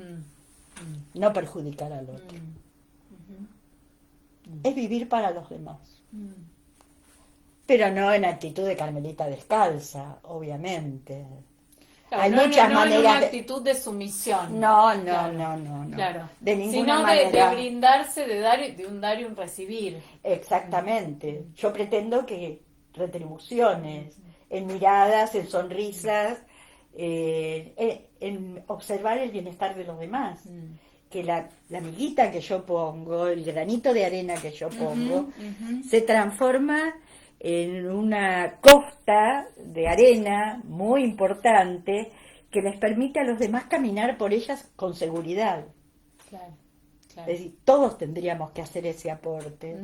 No perjudicar al otro. Es vivir para los demás. Pero no en actitud de Carmelita descalza, obviamente. Claro, Hay no, muchas no en maneras una de... actitud de sumisión. No, Claro, no. claro. De ninguna Sino manera. de brindarse, de un dar y un recibir. Exactamente. Yo pretendo que retribuciones, en miradas, en sonrisas, en observar el bienestar de los demás. Que la amiguita que yo pongo, el granito de arena que yo pongo, se transforma en una costa de arena muy importante que les permite a los demás caminar por ellas con seguridad. Claro. Es decir, todos tendríamos que hacer ese aporte.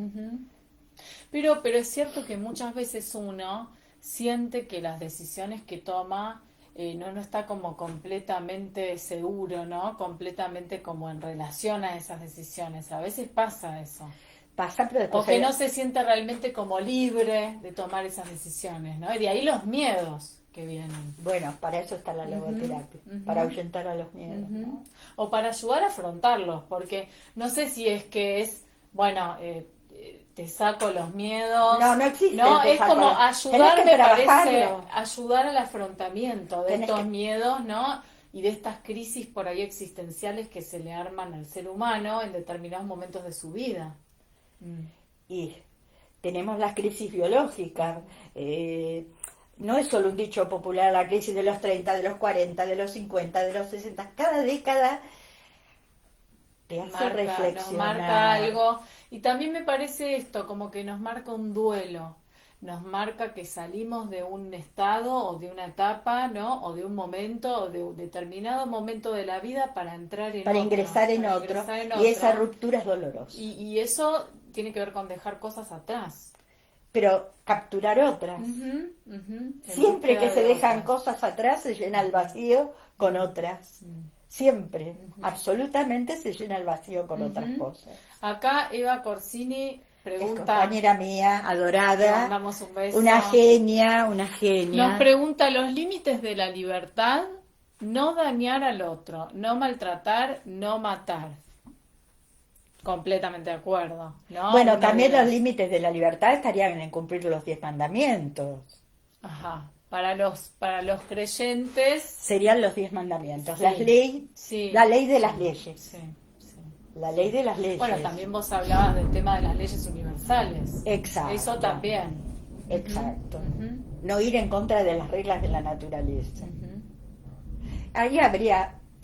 Pero es cierto que muchas veces uno siente que las decisiones que toma no está como completamente seguro, ¿no? Completamente como en relación a esas decisiones. A veces pasa eso. Pasa, pero después O que no se siente realmente como libre de tomar esas decisiones, ¿no? Y de ahí los miedos que vienen. Bueno, para eso está la logoterapia, para ahuyentar a los miedos, ¿no? O para ayudar a afrontarlos, porque no sé si es que es, bueno, te saco los miedos. No existe. No, es como ayudar, me parece, trabajarlo. ayudar al afrontamiento de Tenés estos que... miedos, ¿no? Y de estas crisis por ahí existenciales que se le arman al ser humano en determinados momentos de su vida. Y tenemos las crisis biológicas. No es solo un dicho popular, la crisis de los 30, de los 40, de los 50, de los 60. Cada década te hace reflexionar. Nos marca algo. Y también me parece esto, como que nos marca un duelo. Nos marca que salimos de un estado o de una etapa, ¿no? O de un momento o de un determinado momento de la vida para entrar en para otro. Ingresar en Para otro. ingresar en Y otro. esa ruptura es dolorosa. Y eso tiene que ver con dejar cosas atrás. Pero capturar otras. Siempre que se dejan cosas atrás se llena el vacío con otras. Siempre, absolutamente se llena el vacío con otras cosas. Acá Eva Corsini Es pregunta, compañera mía, le adorada, mandamos un beso. una genia. Nos pregunta los límites de la libertad: no dañar al otro, no maltratar, no matar. Completamente de acuerdo, ¿no? Bueno, Una también de los las- límites de la libertad estarían en cumplir los 10 mandamientos. Ajá. Para los creyentes, Serían los 10 mandamientos. Sí, La ley de las leyes. sí, sí. La ley de las leyes. Bueno, también vos hablabas del tema de las leyes universales. Exacto. Eso también. Exacto. Ujú. No ir en contra de las reglas de la naturaleza. Ujú. Ahí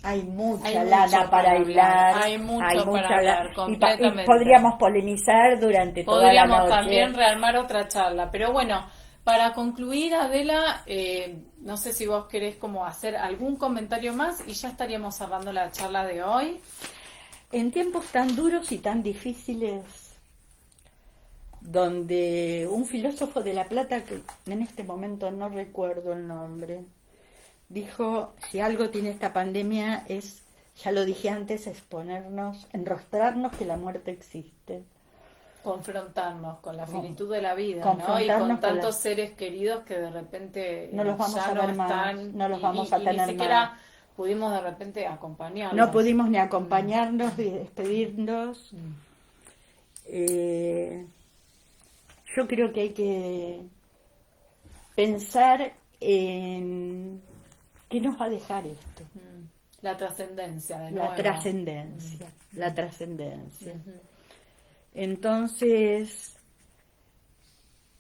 hay mucha Hay lana mucho para para hablar. hablar, hay mucho para hablar, lana. Y completamente. podríamos polemizar durante toda la Podríamos noche. también rearmar otra charla, pero bueno, para concluir, Adela, no sé si vos querés como hacer algún comentario más y ya estaríamos cerrando la charla de hoy. En tiempos tan duros y tan difíciles, donde un filósofo de La Plata, que en este momento no recuerdo el nombre, dijo, si algo tiene esta pandemia es, ya lo dije antes, exponernos, enrostrarnos que la muerte existe. Confrontarnos con la finitud de la vida, ¿no? Y Confrontarnos con con tantos la- seres queridos que de repente No los vamos ya a no ver más, están, no los vamos y a ni tener siquiera más. pudimos de repente acompañarlos. No pudimos ni acompañarnos ni despedirnos. yo creo que hay que pensar en qué nos va a dejar esto. La trascendencia, de La nuevo. trascendencia, la trascendencia. Ujú. Entonces,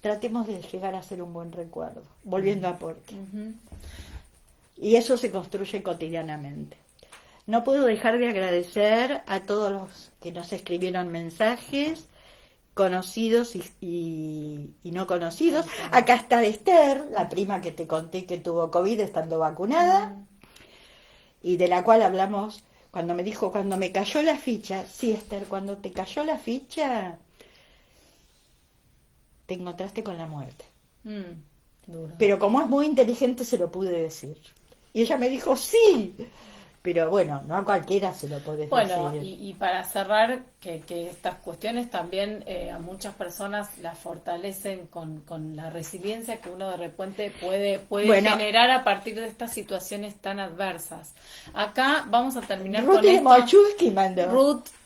tratemos de llegar a ser un buen recuerdo, volviendo a Porky. Ujú. Y eso se construye cotidianamente. No puedo dejar de agradecer a todos los que nos escribieron mensajes, conocidos y no conocidos. Acá está Esther, la prima que te conté que tuvo COVID estando vacunada, y de la cual hablamos cuando me dijo, cuando me cayó la ficha. Sí, Esther, cuando te cayó la ficha, te encontraste con la muerte. Duro. Pero como es muy inteligente, se lo pude decir. Y ella me dijo, sí. Pero bueno, no a cualquiera se lo podés Bueno, decir. y para cerrar, que estas cuestiones también a muchas personas las fortalecen con la resiliencia que uno de repente puede Bueno. generar a partir de estas situaciones tan adversas. Acá vamos a terminar Ruth con esto. Mochulski mandó.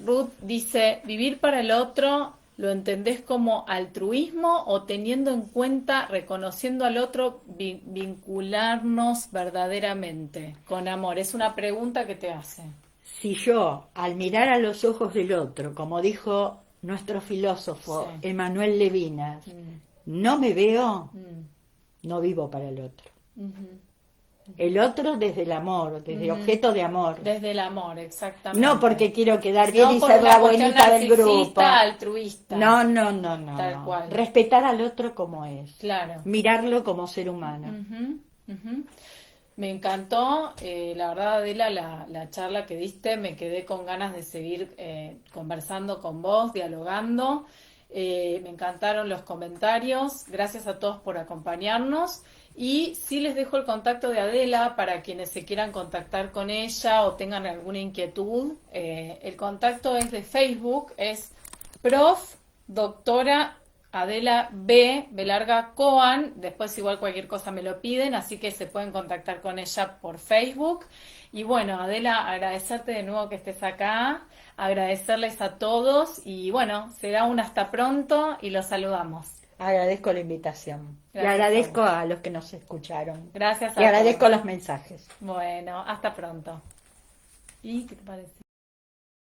Ruth dice, vivir para el otro, ¿lo entendés como altruismo o teniendo en cuenta, reconociendo al otro, vincularnos verdaderamente con amor? Es una pregunta que te hace. Si yo, al mirar a los ojos del otro, como dijo nuestro filósofo Sí. Emmanuel Levinas, no me veo, Mm. no vivo para el otro. Ujú. El otro desde el amor, desde objeto de amor. Desde el amor, exactamente. No porque quiero quedar bien No y por ser una la cuestión buenita del grupo. narcisista, altruista. No. Tal cual. Respetar al otro como es. Claro. Mirarlo como ser humano. Ujú, ujú. Me encantó, la verdad, Adela, la charla que diste. Me quedé con ganas de seguir conversando con vos, dialogando. Me encantaron los comentarios. Gracias a todos por acompañarnos. Y sí les dejo el contacto de Adela para quienes se quieran contactar con ella o tengan alguna inquietud. El contacto es de Facebook, es Prof. Doctora Adela B larga Coan. Después igual cualquier cosa me lo piden, así que se pueden contactar con ella por Facebook. Y bueno, Adela, agradecerte de nuevo que estés acá, agradecerles a todos y bueno, será un hasta pronto y los saludamos. Agradezco la invitación. Gracias Le a agradezco vos. a los que nos escucharon. Gracias a Y agradezco todos. los mensajes. Bueno, hasta pronto. ¿Y qué te parece?